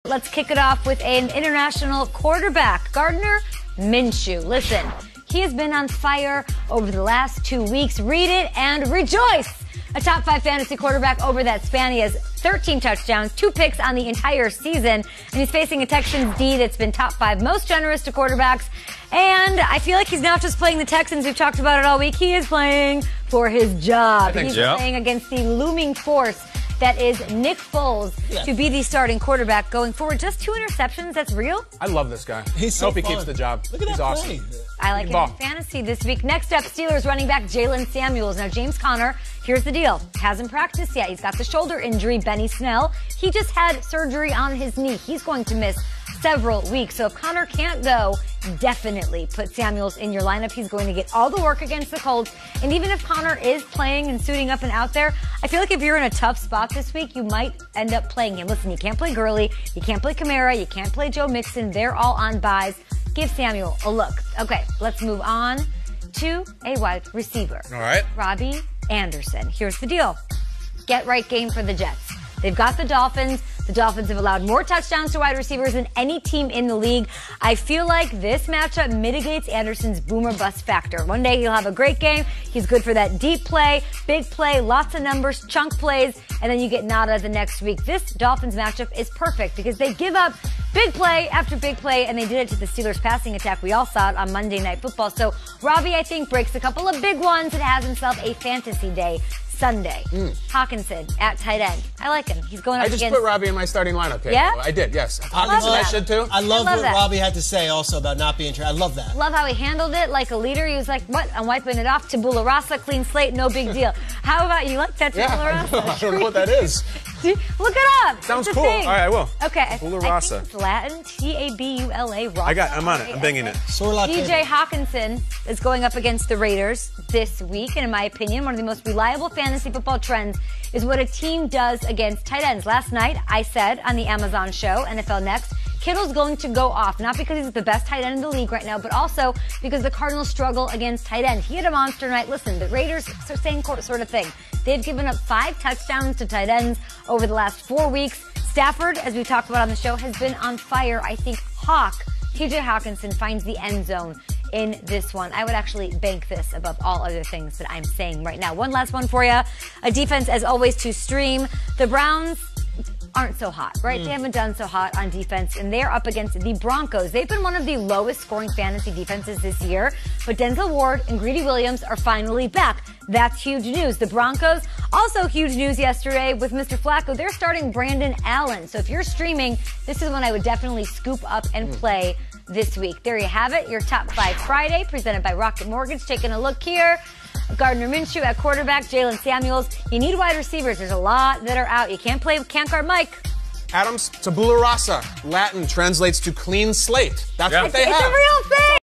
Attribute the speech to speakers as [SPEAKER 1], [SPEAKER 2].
[SPEAKER 1] Let's kick it off with an international quarterback, Gardner Minshew. Listen, he has been on fire over the last 2 weeks. Read it and rejoice. A top 5 fantasy quarterback over that span. He has 13 touchdowns, 2 picks on the entire season, and he's facing a Texans D that's been top 5 most generous to quarterbacks. And I feel like he's not just playing the Texans. We've talked about it all week. He is playing for his job. He's playing against the looming force that is Nick Foles to be the starting quarterback going forward. Just 2 interceptions, that's real?
[SPEAKER 2] I love this guy.
[SPEAKER 3] He's so
[SPEAKER 2] I hope he
[SPEAKER 3] fun.
[SPEAKER 2] keeps the job.
[SPEAKER 3] Look at
[SPEAKER 2] He's
[SPEAKER 3] that
[SPEAKER 2] awesome.
[SPEAKER 3] play.
[SPEAKER 1] I like it in fantasy this week. Next up, Steelers running back Jaylen Samuels. Now, James Conner, here's the deal. Hasn't practiced yet. He's got the shoulder injury. Benny Snell, he just had surgery on his knee. He's going to miss several weeks. So if Conner can't go, definitely put Samuels in your lineup. He's going to get all the work against the Colts. And even if Conner is playing and suiting up and out there, I feel like if you're in a tough spot this week, you might end up playing him. Listen, you can't play Gurley, you can't play Kamara, you can't play Joe Mixon. They're all on byes. Give Samuel a look. Okay, let's move on to a wide receiver.
[SPEAKER 2] All right.
[SPEAKER 1] Robbie Anderson. Here's the deal. Get right game for the Jets. They've got the Dolphins. The Dolphins have allowed more touchdowns to wide receivers than any team in the league. I feel like this matchup mitigates Anderson's boomer bust factor. One day he'll have a great game. He's good for that deep play, big play, lots of numbers, chunk plays, and then you get nada the next week. This Dolphins matchup is perfect because they give up big play after big play, and they did it to the Steelers passing attack. We all saw it on Monday Night Football. So Robbie, I think, breaks a couple of big ones and has himself a fantasy day Sunday. Hawkinson at tight end. I like him. He's going up
[SPEAKER 2] I
[SPEAKER 1] against...
[SPEAKER 2] just put Robbie in my starting lineup. Okay?
[SPEAKER 1] Yeah?
[SPEAKER 2] I did, yes.
[SPEAKER 1] Hawkinson,
[SPEAKER 2] I should too.
[SPEAKER 3] I love what
[SPEAKER 1] that.
[SPEAKER 3] Robbie had to say also about not being true. I love that.
[SPEAKER 1] Love how he handled it like a leader. He was like, what? I'm wiping it off. Tabula rasa, clean slate, no big deal. How about you like that tabula rasa?
[SPEAKER 2] I don't know what that is.
[SPEAKER 1] Look it up.
[SPEAKER 2] Sounds
[SPEAKER 1] It's a
[SPEAKER 2] cool.
[SPEAKER 1] thing.
[SPEAKER 2] All right, I will.
[SPEAKER 1] Okay.
[SPEAKER 2] Tabula
[SPEAKER 1] I
[SPEAKER 2] rasa.
[SPEAKER 1] think it's Latin. T-A-B-U-L-A.
[SPEAKER 2] I'm on it. I'm banging it.
[SPEAKER 1] DJ Hawkinson is going up against the Raiders this week, and in my opinion, one of the most reliable fantasy football trends is what a team does against tight ends. Last night, I said on the Amazon show, NFL Next, Kittle's going to go off, not because he's the best tight end in the league right now, but also because the Cardinals struggle against tight end. He had a monster night. Listen, the Raiders, same sort of thing. They've given up 5 touchdowns to tight ends over the last 4 weeks. Stafford, as we talked about on the show, has been on fire. I think TJ Hawkinson finds the end zone in this one. I would actually bank this above all other things that I'm saying right now. One last one for you. A defense, as always, to stream. The Browns aren't so hot, right? They haven't done so hot on defense, and they're up against the Broncos. They've been one of the lowest scoring fantasy defenses this year, but Denzel Ward and Greedy Williams are finally back. That's huge news. The Broncos, also huge news yesterday with Mr. Flacco. They're starting Brandon Allen. So if you're streaming, this is when I would definitely scoop up and play this week. There you have it, your Top 5 Friday, presented by Rocket Mortgage. Taking a look here. Gardner Minshew at quarterback, Jaylen Samuels. You need wide receivers. There's a lot that are out. You can't guard Mike.
[SPEAKER 2] Adams, tabula rasa. Latin translates to clean slate. That's what they have.
[SPEAKER 1] It's a real thing.